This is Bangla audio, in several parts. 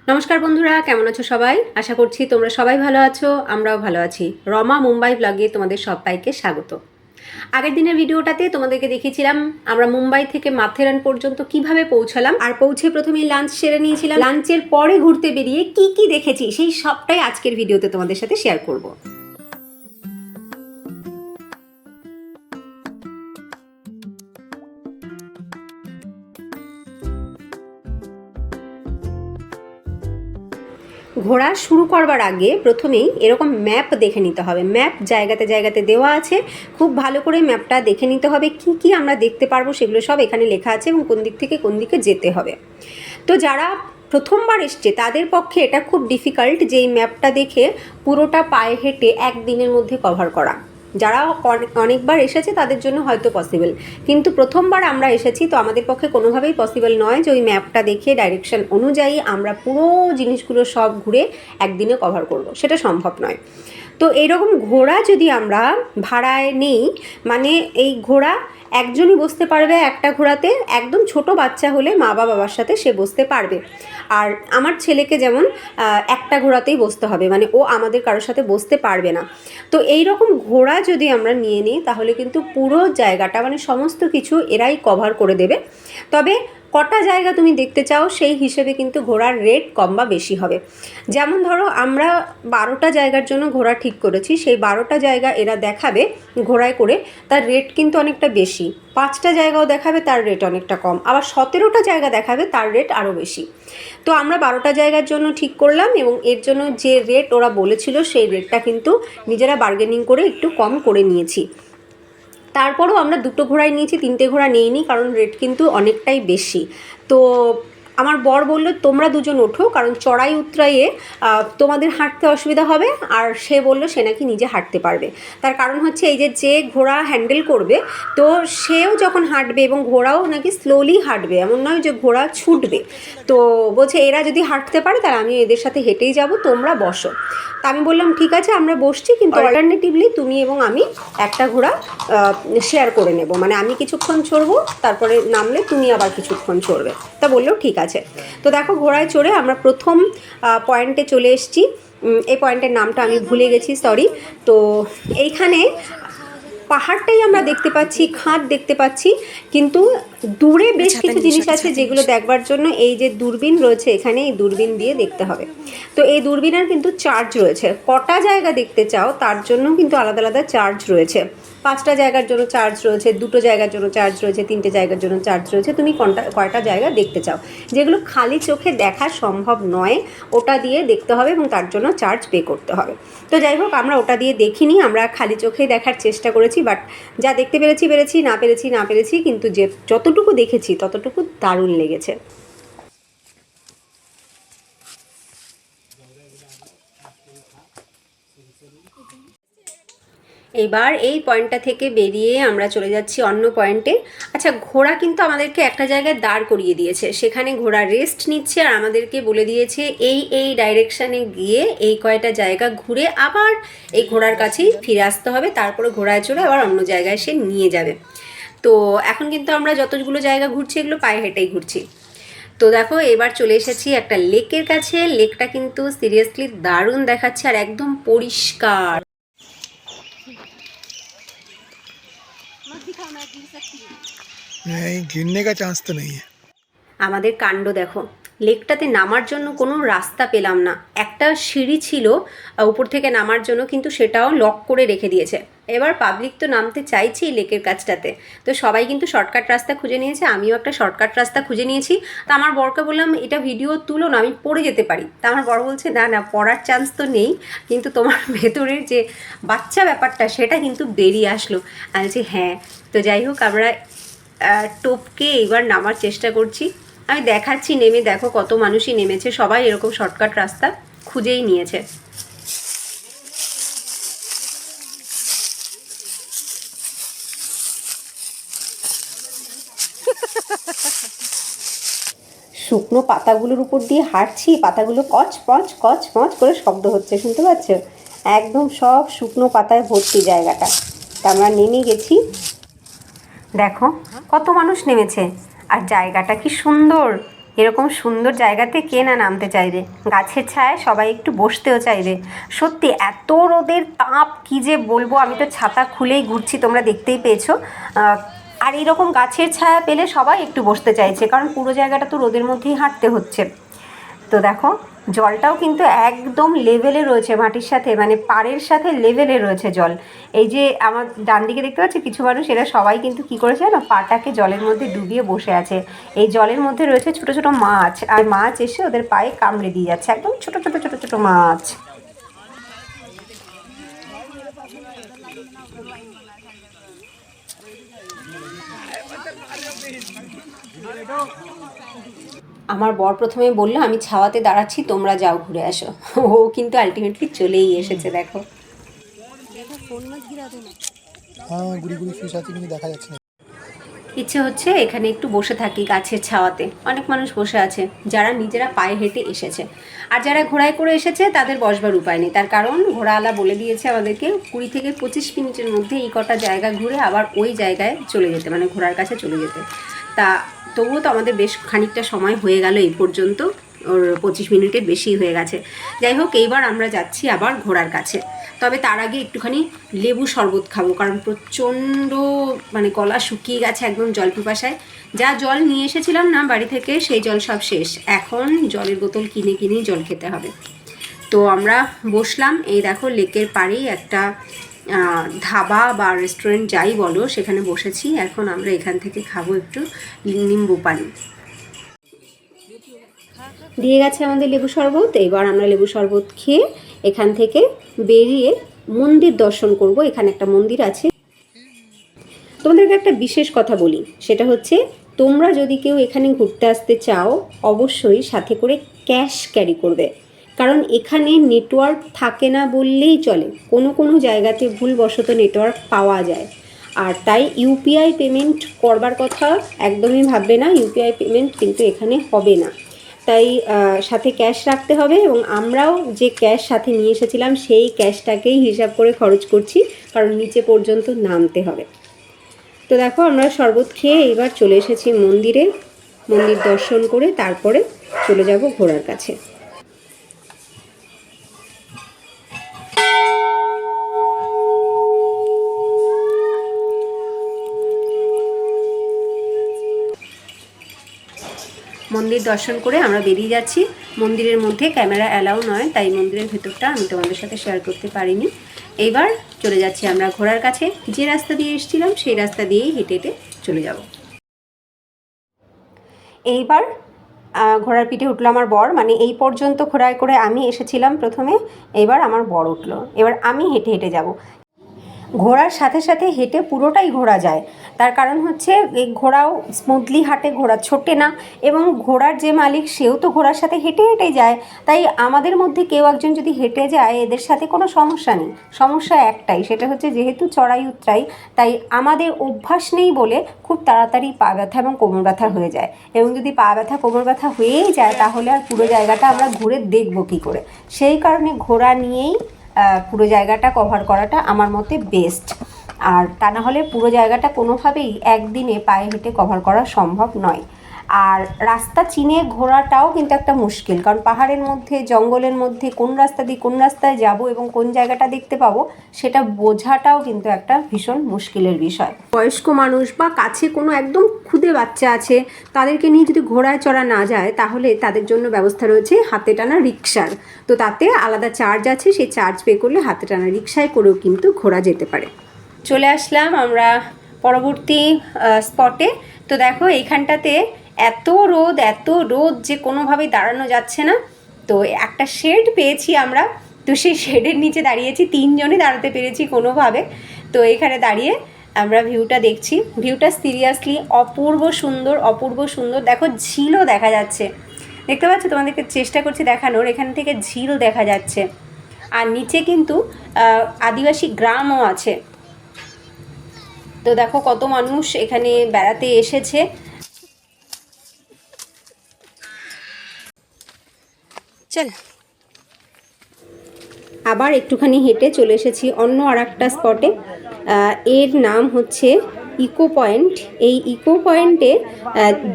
নমস্কার বন্ধুরা, কেমন আছো সবাই? আশা করছি তোমরা সবাই ভালো আছো, আমরাও ভালো আছি। রমা মুম্বাই ব্লগে তোমাদের সবাইকে স্বাগত। আগের দিনের ভিডিওটাতে তোমাদেরকে দেখিয়েছিলাম আমরা মুম্বাই থেকে মাথেরান পর্যন্ত কিভাবে পৌঁছালাম, আর পৌঁছে প্রথমেই লাঞ্চ সেরে নিয়েছিলাম। লাঞ্চের পরে ঘুরতে বেরিয়ে কি কি দেখেছি সেই সবটাই আজকের ভিডিওতে তোমাদের সাথে শেয়ার করব। ঘোরা শুরু করবার আগে প্রথমেই এরকম ম্যাপ দেখে নিতে হবে। ম্যাপ জায়গাতে জায়গাতে দেওয়া আছে, খুব ভালো করে ম্যাপটা দেখে নিতে হবে। কি কি আমরা দেখতে পারবো সেগুলো সব এখানে লেখা আছে এবং কোন দিক থেকে কোন দিকে যেতে হবে। তো যারা প্রথমবার এসছে তাদের পক্ষে এটা খুব ডিফিকাল্ট যে এই ম্যাপটা দেখে পুরোটা পায়ে হেঁটে একদিনের মধ্যে কভার করা। যারা অনেকবার এসেছে তাদের জন্য হয়তো পসিবল, কিন্তু প্রথমবার আমরা এসেছি তো আমাদের পক্ষে কোনোভাবেই পসিবল নয় যে ওই ম্যাপটা দেখে ডাইরেকশন অনুযায়ী আমরা পুরো জিনিসগুলো সব ঘুরে একদিনে কভার করব, সেটা সম্ভব নয়। তো এইরকম ঘোড়া যদি আমরা ভাড়ায় নিই, মানে এই ঘোড়া একজনই বসতে পারবে একটা ঘোড়াতে। একদম ছোট বাচ্চা হলে মা বাবার সাথে সে বসতে পারবে। আর আমার ছেলেকে যেমন একটা ঘোড়াতেই বসতে হবে, মানে ও আমাদের কারোর সাথে বসতে পারবে না। তো এই রকম ঘোড়া যদি আমরা নিয়ে নিই তাহলে কিন্তু পুরো জায়গাটা মানে সমস্ত কিছু এরাই কভার করে দেবে। তবে কটা জায়গা তুমি দেখতে চাও সেই হিসেবে কিন্তু ঘোড়ার রেট কম বা বেশি হবে। যেমন ধরো আমরা 12টা জায়গার জন্য ঘোড়া ঠিক করেছি, সেই 12টা জায়গা এরা দেখাবে ঘোড়ায় করে, তার রেট কিন্তু অনেকটা বেশি। 5টা জায়গাও দেখাবে, তার রেট অনেকটা কম। আবার 17টা জায়গা দেখাবে, তার রেট আরও বেশি। তো আমরা 12টা জায়গার জন্য ঠিক করলাম এবং এর জন্য যে রেট ওরা বলেছিল সেই রেটটা কিন্তু নিজেরা বার্গেনিং করে একটু কম করে নিয়েছি। তারপরও আমরা 2টো ঘোড়াই নিয়েছি, 3টে ঘোড়া নিইনি, কারণ রেট কিন্তু অনেকটাই বেশি। তো আমার বর বলল তোমরা দুজন ওঠো, কারণ চড়াই উতরাইয়ে তোমাদের হাঁটতে অসুবিধা হবে। আর সে বলল সে নাকি নিজে হাঁটতে পারবে। তার কারণ হচ্ছে এই যে ঘোড়া হ্যান্ডেল করবে তো সেও যখন হাঁটবে এবং ঘোড়াও নাকি স্লোলি হাঁটবে, এমন নয় যে ঘোড়া ছুটবে। তো বলছে এরা যদি হাঁটতে পারে তাহলে আমি এদের সাথে হেঁটেই যাব, তোমরা বসো। তা আমি বললাম ঠিক আছে আমরা বসছি, কিন্তু অল্টারনেটিভলি তুমি এবং আমি একটা ঘোড়া শেয়ার করে নেব, মানে আমি কিছুক্ষণ চড়বো, তারপরে নামলে তুমি আবার কিছুক্ষণ চড়বে। তা বললেও ঠিক আছে। তো দেখো ঘোড়ায় চড়ে আমরা প্রথম পয়েন্টে চলে এসেছি। এই পয়েন্টের নামটা আমি ভুলে গেছি, সরি। তো এইখানে পাহাড়টাই আমরা দেখতে পাচ্ছি, খাদ দেখতে পাচ্ছি, কিন্তু দূরে বেশ কিছু জিনিস আছে যেগুলো দেখবার জন্য এই যে দূরবীন রয়েছে এখানে, এই দূরবীন দিয়ে দেখতে হবে। তো এই দূরবীনের কিন্তু চার্জ রয়েছে। কটা জায়গা দেখতে চাও তার জন্য কিন্তু আলাদা আলাদা চার্জ রয়েছে। 5টা জায়গার জন্য চার্জ রয়েছে, 2টো জায়গার জন্য চার্জ রয়েছে, 3টে জায়গার জন্য চার্জ রয়েছে। তুমি কয়টা জায়গা দেখতে চাও, যেগুলো খালি চোখে দেখা সম্ভব নয় ওটা দিয়ে দেখতে হবে এবং তার জন্য চার্জ পে করতে হবে। তো যাই হোক আমরা ওটা দিয়ে দেখিনি, আমরা খালি চোখেই দেখার চেষ্টা করেছি। বাট যা দেখতে পেরেছি, না পেরেছি, কিন্তু যে যতটুকু দেখেছি ততটুকু দারুণ লেগেছে। এইবার এই পয়েন্টটা থেকে বেরিয়ে আমরা চলে যাচ্ছি অন্য পয়েন্টে। আচ্ছা, ঘোড়া কিন্তু আমাদেরকে একটা জায়গায় দাঁড় করিয়ে দিয়েছে, সেখানে ঘোড়া রেস্ট নিচ্ছে আর আমাদেরকে বলে দিয়েছে এই ডাইরেকশানে গিয়ে এই কয়টা জায়গা ঘুরে আবার এই ঘোড়ার কাছেই ফিরে আসতে হবে, তারপরে ঘোড়ায় চড়ে আবার অন্য জায়গায় সে নিয়ে যাবে। তো এখন কিন্তু আমরা যতগুলো জায়গা ঘুরছি এগুলো পায়ে হেঁটেই ঘুরছি। তো দেখো এবার চলে এসেছি একটা লেকের কাছে। লেকটা কিন্তু সিরিয়াসলি দারুণ দেখাচ্ছে আর একদম পরিষ্কার। नहीं, गिरने का चांस तो नहीं है। আমাদের কাণ্ড দেখো, লেকটাতে নামার জন্য কোনো রাস্তা পেলাম না। একটা সিঁড়ি ছিল উপর থেকে নামার জন্য, কিন্তু সেটাও লক করে রেখে দিয়েছে। এবার পাবলিক তো নামতে চাইছি লেকের কাছটাতে, তো সবাই কিন্তু শর্টকাট রাস্তা খুঁজে নিয়েছে, আমিও একটা শর্টকাট রাস্তা খুঁজে নিয়েছি। তা আমার বরকে বললাম এটা ভিডিও তুলো না, আমি পড়ে যেতে পারি। তা আমার বর বলছে না না, পড়ার চান্স তো নেই, কিন্তু তোমার ভেতরের যে বাচ্চা ব্যাপারটা সেটা কিন্তু বেরিয়ে আসলো। আমি বলছি হ্যাঁ। তো যাই হোক আমরা টপকে এবার নামার চেষ্টা করছি। আমি দেখাচ্ছি নেমে, দেখো কত মানুষই নেমেছে, সবাই এরকম শর্টকাট রাস্তা খুঁজেই নিয়েছে। শুকনো পাতাগুলোর উপর দিয়ে হাঁটছি, পাতাগুলো কচ পচ করে শব্দ হচ্ছে, শুনতে পাচ্ছ? একদম সব শুকনো পাতায় ভর্তি জায়গাটা। তা আমরা নেমে গেছি, দেখো কত মানুষ নেমেছে আর জায়গাটা কি সুন্দর। এরকম সুন্দর জায়গাতে কে না নামতে চাইবে, গাছের ছায়ায় সবাই একটু বসতেও চাইবে। সত্যি এত রোদের তাপ কি যে বলবো, আমি তো ছাতা খুলেই ঘুরছি, তোমরা দেখতেই পেয়েছো। আর এইরকম গাছের ছায়া পেলে সবাই একটু বসতে চাইছে, কারণ পুরো জায়গাটা তো রোদের মধ্যেই হাঁটতে হচ্ছে। তো দেখো জলটাও কিন্তু একদম লেভেলে রয়েছে মাটির সাথে, মানে পাড়ের সাথে লেভেলে রয়েছে জল। এই যে আমার ডান দিকে দেখতে পাচ্ছি কিছু মানুষ, এরা সবাই কিন্তু কী করেছে না, পাটাকে জলের মধ্যে ডুবিয়ে বসে আছে। এই জলের মধ্যে রয়েছে ছোট ছোট মাছ, আর মাছ এসে ওদের পায়ে কামড়ে দিয়ে যাচ্ছে, একদম ছোট ছোট ছোট ছোট মাছ। আমার বর প্রথমে বললো আমি ছাওয়াতে দাঁড়াচ্ছি, তোমরা যাও ঘুরে আসো। ও কিন্তু আলটিমেটলি চলেই এসেছে। দেখো হ্যাঁ, গুড়ি গুড়ি ফিশ আছে কিন্তু দেখা যাচ্ছে না। ইচ্ছে হচ্ছে এখানে একটু বসে থাকি গাছের ছাওয়াতে। অনেক মানুষ বসে আছে যারা নিজেরা পায়ে হেঁটে এসেছে, আর যারা ঘোড়ায় করে এসেছে তাদের বসবার উপায় নেই। তার কারণ ঘোড়াওয়ালা বলে দিয়েছে আমাদেরকে 20 থেকে 25 মিনিটের মধ্যে এই কটা জায়গা ঘুরে আবার ওই জায়গায় চলে যেতে, মানে ঘোড়ার কাছে চলে যেতে। তা তবুও তো আমাদের বেশ খানিকটা সময় হয়ে গেল এই পর্যন্ত, ওর 25 মিনিটের বেশি হয়ে গেছে। যাই হোক, এইবার আমরা যাচ্ছি আবার ঘোড়ার কাছে। তবে তার আগে একটুখানি লেবু শরবত খাবো, কারণ প্রচণ্ড মানে গলা শুকিয়ে গেছে একদম জল পিপাসায়। যা জল নিয়ে এসেছিলাম না বাড়ি থেকে, সেই জল সব শেষ। এখন জলের বোতল কিনে কিনেই জল খেতে হবে। তো আমরা বসলাম, এই দেখো লেকের পাড়েই একটা ধাবা বা রেস্টুরেন্ট যাই বলো, সেখানে বসেছি। এখন আমরা এখান থেকে খাবো একটু নিম্বু পানি। দিয়ে গেছে আমাদের লেবু শরবত। এবার আমরা লেবু শরবত খেয়ে এখান থেকে বেরিয়ে মন্দির দর্শন করব। এখানে একটা মন্দির আছে। তোমাদেরকে একটা বিশেষ কথা বলি, সেটা হচ্ছে তোমরা যদি কেউ এখানে ঘুরতে আসতে চাও, অবশ্যই সাথে করে ক্যাশ ক্যারি করবে, কারণ এখানে নেটওয়ার্ক থাকে না বললেই চলে। কোনো কোনো জায়গাতে ভুলবশত নেটওয়ার্ক পাওয়া যায়, আর তাই ইউপিআই পেমেন্ট করবার কথা একদমই ভাববে না। ইউপিআই পেমেন্ট কিন্তু এখানে হবে না, তাই সাথে ক্যাশ রাখতে হবে। এবং আমরাও যে ক্যাশ সাথে নিয়ে এসেছিলাম সেই ক্যাশটাকেই হিসাব করে খরচ করছি, কারণ নিচে পর্যন্ত নামতে হবে। তো দেখো আমরা শরবত খেয়ে এবার চলে এসেছি মন্দিরে। মন্দির দর্শন করে তারপরে চলে যাব ঘোড়ার কাছে। মন্দির দর্শন করে আমরা বেরিয়ে যাচ্ছি। মন্দিরের মধ্যে ক্যামেরা অ্যালাউ নয়, তাই মন্দিরের ভেতরটা আমি তোমাদের সাথে শেয়ার করতে পারিনি। এইবার চলে যাচ্ছি আমরা ঘোড়ার কাছে। যে রাস্তা দিয়ে এসেছিলাম সেই রাস্তা দিয়েই হেঁটে হেঁটে চলে যাব। এইবার ঘোড়ার পিঠে উঠলো আমার বর, মানে এই পর্যন্ত ঘোড়ায় করে আমি এসেছিলাম প্রথমে, এবার আমার বর উঠলো। এবার আমি হেঁটে হেঁটে যাব। ঘোড়ার সাথে সাথে হেঁটে পুরোটাই ঘোরা যায়, তার কারণ হচ্ছে এই ঘোড়াও স্মুথলি হাঁটে, ঘোড়া ছোটে না, এবং ঘোড়ার যে মালিক সেও তো ঘোড়ার সাথে হেঁটে হেঁটে যায়। তাই আমাদের মধ্যে কেউ একজন যদি হেঁটে যায় এদের সাথে কোনো সমস্যা নেই। সমস্যা একটাই, সেটা হচ্ছে যেহেতু চড়াই উতরাই, তাই আমাদের অভ্যাস নেই বলে খুব তাড়াতাড়ি পা ব্যথা এবং কোমর ব্যথা হয়ে যায়। এবং যদি পা ব্যথা কোমর ব্যথা হয়েই যায় তাহলে আর পুরো জায়গাটা আমরা ঘুরে দেখবো কী করে। সেই কারণে ঘোড়া নিয়েই পুরো জায়গাটা কভার করাটা আমার মতে বেস্ট। আর তা না হলে পুরো জায়গাটা কোনোভাবেই একদিনে পায়ে হেঁটে কভার করা সম্ভব নয়। আর রাস্তা চিনে ঘোরাটাও কিন্তু একটা মুশকিল, কারণ পাহাড়ের মধ্যে জঙ্গলের মধ্যে কোন রাস্তা দিয়ে কোন রাস্তায় যাব এবং কোন জায়গাটা দেখতে পাবো সেটা বোঝাটাও কিন্তু একটা ভীষণ মুশকিলের বিষয়। বয়স্ক মানুষ বা কাছে কোনো একদম ক্ষুদে বাচ্চা আছে, তাদেরকে নিয়ে যদি ঘোড়ায় চড়া না যায় তাহলে তাদের জন্য ব্যবস্থা রয়েছে হাতে টানা রিক্সার। তো তাতে আলাদা চার্জ আছে, সেই চার্জ পে করলে হাতে টানা রিক্সায় করেও কিন্তু ঘোড়া যেতে পারে। চলে আসলাম আমরা পরবর্তী স্পটে। তো দেখো এইখানটাতে এত রোদ যে কোনোভাবেই দাঁড়ানো যাচ্ছে না। তো একটা শেড পেয়েছি আমরা, তো সেই শেডের নিচে দাঁড়িয়েছি, 3 জনই দাঁড়াতে পেরেছি কোনোভাবে। তো এখানে দাঁড়িয়ে আমরা ভিউটা দেখছি। ভিউটা সিরিয়াসলি অপূর্ব সুন্দর, অপূর্ব সুন্দর। দেখো ঝিলও দেখা যাচ্ছে, দেখতে পাচ্ছ, তোমাদেরকে চেষ্টা করছি দেখানোর। এখান থেকে ঝিল দেখা যাচ্ছে, আর নিচে কিন্তু আদিবাসী গ্রামও আছে। তো দেখো কত মানুষ এখানে বেড়াতে এসেছে। চল আবার একটুখানি হেঁটে চলে এসেছি অন্য আর একটা স্পটে। এর নাম হচ্ছে ইকো পয়েন্ট। এই ইকো পয়েন্টে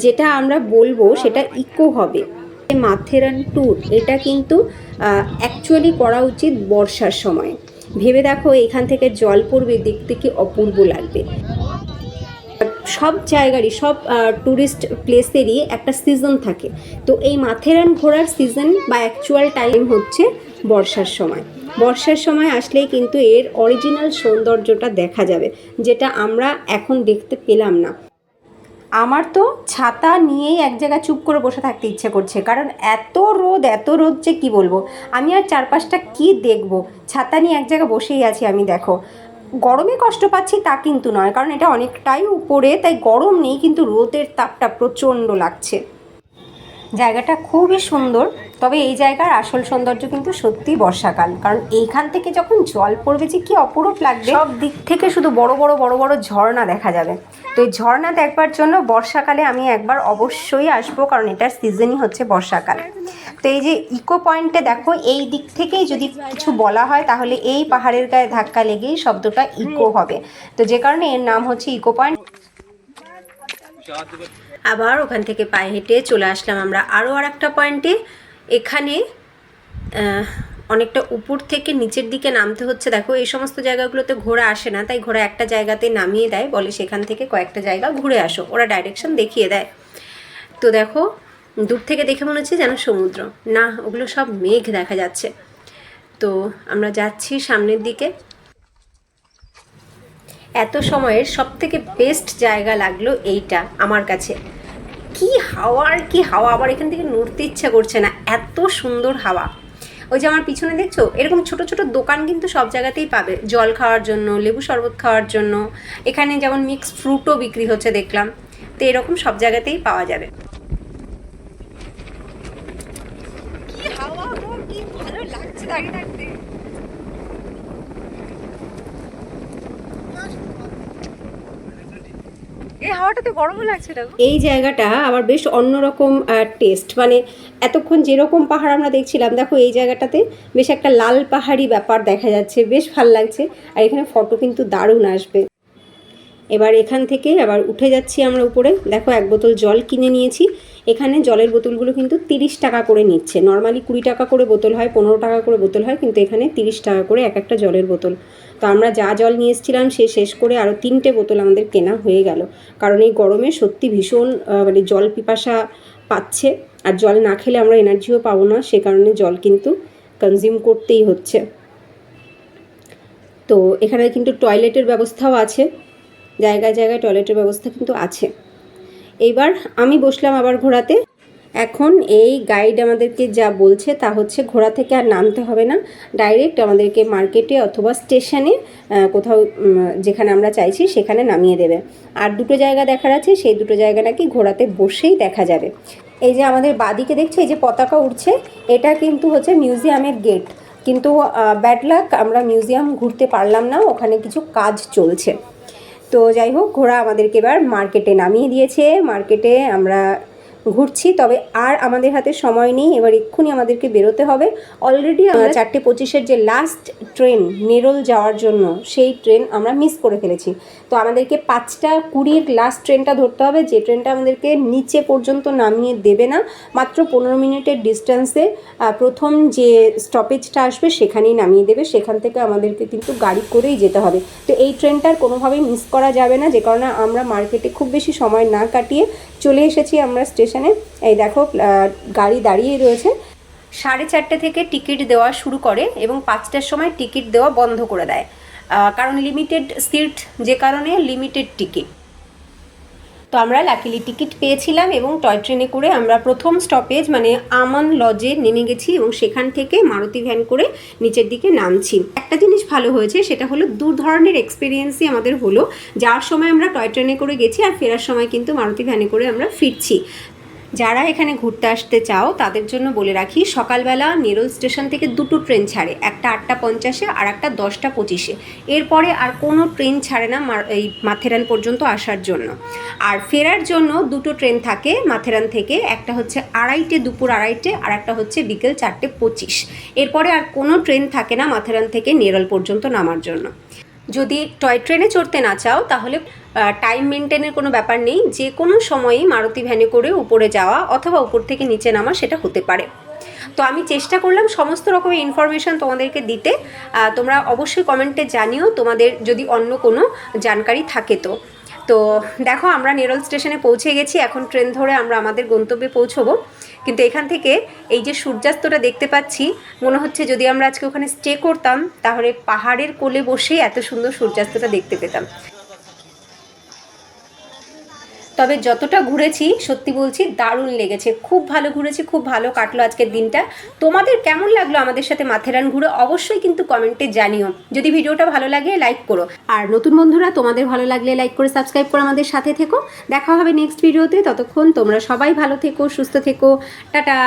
যেটা আমরা বলবো সেটা ইকো হবে। মাথেরান ট্যুর এটা কিন্তু অ্যাকচুয়ালি করা উচিত বর্ষার সময়। ভেবে দেখো এখান থেকে জল পড়বে, দেখতে কি অপূর্ব লাগবে। সব জায়গারই সব ট্যুরিস্ট প্লেসেরই একটা সিজন থাকে, তো এই মাথেরান ঘোরার সিজন বা অ্যাকচুয়াল টাইম হচ্ছে বর্ষার সময়। বর্ষার সময় আসলেই কিন্তু এর অরিজিনাল সৌন্দর্যটা দেখা যাবে, যেটা আমরা এখন দেখতে পেলাম না। আমার তো ছাতা নিয়েই এক জায়গায় চুপ করে বসে থাকতে ইচ্ছে করছে, কারণ এত রোদ যে কি বলবো। আমি আর চারপাশটা কি দেখব, ছাতা নিয়ে এক জায়গায় বসেই আছি আমি। দেখো গরমে কষ্ট পাচ্ছি তা কিন্তু নয়, কারণ এটা অনেকটাই উপরে, তাই গরম নেই, কিন্তু রোদের তাপটা প্রচণ্ড লাগছে। জায়গাটা খুবই সুন্দর, তবে এই জায়গার আসল সৌন্দর্য কিন্তু সত্যি বর্ষাকাল, কারণ এইখান থেকে যখন জল পড়বে যে কি অপরূপ লাগবে। সব দিক থেকে শুধু বড় বড় ঝর্ণা দেখা যাবে। তো এই ঝর্ণা দেখবার জন্য বর্ষাকালে আমি একবার অবশ্যই আসবো, কারণ এটার সিজনই হচ্ছে বর্ষাকাল। তো এই যে ইকো পয়েন্টে দেখো, এই দিক থেকেই যদি কিছু বলা হয় তাহলে এই পাহাড়ের গায়ে ধাক্কা লেগেই শব্দটা ইকো হবে, তো যে কারণে এর নাম হচ্ছে ইকো পয়েন্ট। আবার ওখান থেকে পায়ে হেঁটে চলে আসলাম আমরা আরও একটা পয়েন্টে। এখানে অনেকটা উপর থেকে নিচের দিকে নামতে হচ্ছে। দেখো এই সমস্ত জায়গাগুলোতে ঘোড়া আসে না, তাই ঘোড়া একটা জায়গাতে নামিয়ে দেয়, বলে সেখান থেকে কয়েকটা জায়গা ঘুরে আসো, ওরা ডাইরেকশন দেখিয়ে দেয়। তো দেখো দূর থেকে দেখে মনে হচ্ছে যেন সমুদ্র, না ওগুলো সব মেঘ দেখা যাচ্ছে। তো আমরা যাচ্ছি সামনের দিকে। এত সময়ের সবথেকে বেস্ট জায়গা লাগলো এইটা আমার কাছে। কি হাওয়া আর কি হাওয়া, আবার এখান থেকে নড়তে ইচ্ছা করছে না, এত সুন্দর হাওয়া। ওই যে আমার পিছনে দেখছো, এরকম ছোট ছোট দোকান কিন্তু সব জায়গাতেই পাবে, জল খাওয়ার জন্য, লেবু শরবত খাওয়ার জন্য। এখানে যেমন মিক্স ফ্রুটও বিক্রি হচ্ছে দেখলাম, তো এরকম সব জায়গাতেই পাওয়া যাবে। কি হাওয়া গো, কি ভালো লাগছে দাঁড়িয়ে থাকতে। এই হাওয়াটাতে গরমও লাগছে না। এই জায়গাটা আবার বেশ অন্যরকম টেস্ট, মানে এতক্ষণ যেরকম পাহাড় আমরা দেখছিলাম, দেখো এই জায়গাটাতে বেশ একটা লাল পাহাড়ি ব্যাপার দেখা যাচ্ছে, বেশ ভাল লাগছে। আর এখানে ফটো কিন্তু দারুণ আসবে। এবার এখান থেকে আবার উঠে যাচ্ছি আমরা উপরে। দেখো এক বোতল জল কিনে নিয়েছি। এখানে জলের বোতলগুলো কিন্তু 30 টাকা করে নিচ্ছে। নর্মালি 20 টাকা করে বোতল হয়, 15 টাকা করে বোতল হয়, কিন্তু এখানে 30 টাকা করে এক একটা জলের বোতল। তো আমরা যা জল নিয়ে এসেছিলাম সে শেষ করে আরও 3টে বোতল আমাদের কেনা হয়ে গেল, কারণ এই গরমে সত্যি ভীষণ মানে জল পিপাসা পাচ্ছে, আর জল না খেলে আমরা এনার্জিও পাবো না, সে কারণে জল কিন্তু কনজিউম করতেই হচ্ছে। তো এখানে কিন্তু টয়লেটের ব্যবস্থাও আছে, জায়গায় জায়গায় টয়লেটের ব্যবস্থা কিন্তু আছে। এইবার আমি বসলাম আবার ঘোড়াতে। এখন এই গাইড আমাদেরকে যা বলছে তা হচ্ছে ঘোড়া থেকে আর নামতে হবে না, ডাইরেক্ট আমাদেরকে মার্কেটে অথবা স্টেশনে কোথাও যেখানে আমরা চাইছি সেখানে নামিয়ে দেবে। আর দুটো জায়গা দেখার আছে, সেই দুটো জায়গা নাকি ঘোড়াতে বসেই দেখা যাবে। এই যে আমাদের বাদিকে দেখছে, এই যে পতাকা উঠছে, এটা কিন্তু হচ্ছে মিউজিয়ামের গেট, কিন্তু ব্যাড লাক আমরা মিউজিয়াম ঘুরতে পারলাম না, ওখানে কিছু কাজ চলছে। তো যাই হোক, ঘোড়া আমাদেরকে এবার মার্কেটে নামিয়ে দিয়েছে। মার্কেটে আমরা ঘুরছি, তবে আর আমাদের হাতে সময় নেই, এবার এক্ষুনি আমাদেরকে বেরোতে হবে। অলরেডি আমরা 4:25-এর যে লাস্ট ট্রেন নেরোল যাওয়ার জন্য, সেই ট্রেন আমরা মিস করে ফেলেছি। তো আমাদেরকে 5:20-এর লাস্ট ট্রেনটা ধরতে হবে, যে ট্রেনটা আমাদেরকে নিচে পর্যন্ত নামিয়ে দেবে না, মাত্র 15 মিনিটের ডিস্টেন্সে প্রথম যে স্টপেজটা আসবে সেখানেই নামিয়ে দেবে। সেখান থেকে আমাদেরকে কিন্তু গাড়ি করেই যেতে হবে। তো এই ট্রেনটার কোনোভাবেই মিস করা যাবে না, যে কারণে আমরা মার্কেটে খুব বেশি সময় না কাটিয়ে চলে এসেছি আমরা স্টেশনে। এই দেখো গাড়ি দাঁড়িয়ে রয়েছে। 4:30 থেকে টিকিট দেওয়া শুরু করে এবং 5টার সময় টিকিট দেওয়া বন্ধ করে দেয়, কারণ লিমিটেড সিট, যে কারণে লিমিটেড টিকিট। তো আমরা লাকিলি টিকিট পেয়েছিলাম এবং টয় ট্রেনে করে আমরা প্রথম স্টপেজ মানে আমান লজে নেমে গেছি এবং সেখান থেকে মারুতি ভ্যান করে নিচের দিকে নামছি। একটা জিনিস ভালো হয়েছে, সেটা হলো দু ধরনের এক্সপিরিয়েন্সই আমাদের হলো। যাওয়ার সময় আমরা টয় ট্রেনে করে গেছি, আর ফেরার সময় কিন্তু মারুতি ভ্যানে করে আমরা ফিরছি। যারা এখানে ঘুরতে আসতে চাও তাদের জন্য বলে রাখি, সকালবেলা নেরোল স্টেশন থেকে দুটো ট্রেন ছাড়ে, একটা 8:50-এ আর একটা 10:25-এ। এরপরে আর কোনো ট্রেন ছাড়ে না এই মাথেরান পর্যন্ত আসার জন্য। আর ফেরার জন্য দুটো ট্রেন থাকে মাথেরান থেকে, একটা হচ্ছে 2:30 দুপুর 2:30, আর একটা হচ্ছে বিকেল 4:25। এরপরে আর কোনো ট্রেন থাকে না মাথেরান থেকে নেরোল পর্যন্ত নামার জন্য। যদি টয় ট্রেনে চড়তে না চাও তাহলে টাইম মেনটেনের কোনো ব্যাপার নেই, যে কোনো সময়ই মারুতি ভ্যানে করে উপরে যাওয়া অথবা উপর থেকে নিচে নামা সেটা হতে পারে। তো আমি চেষ্টা করলাম সমস্ত রকমের ইনফরমেশান তোমাদেরকে দিতে। তোমরা অবশ্যই কমেন্টে জানিও তোমাদের যদি অন্য কোনো জানকারি থাকে। তো দেখো আমরা নেরল স্টেশনে পৌঁছে গেছি, এখন ট্রেন ধরে আমরা আমাদের গন্তব্যে পৌঁছবো। কিন্তু এখান থেকে এই যে সূর্যাস্তটা দেখতে পাচ্ছি, মনে হচ্ছে যদি আমরা আজকে ওখানে স্টে করতাম তাহলে পাহাড়ের কোলে বসেই এত সুন্দর সূর্যাস্তটা দেখতে পেতাম। তবে যতটা ঘুরেছি সত্যি বলছি দারুণ লেগেছে, খুব ভালো ঘুরেছি, খুব ভালো কাটলো আজকের দিনটা। তোমাদের কেমন লাগলো আমাদের সাথে মাথেরান ঘুরে অবশ্যই কিন্তু কমেন্টে জানিও। যদি ভিডিওটা ভালো লাগে লাইক করো, আর নতুন বন্ধুরা তোমাদের ভালো লাগলে লাইক করে সাবস্ক্রাইব করে আমাদের সাথে থেকো। দেখা হবে নেক্সট ভিডিওতে, ততক্ষণ তোমরা সবাই ভালো থেকো, সুস্থ থেকো, টাটা।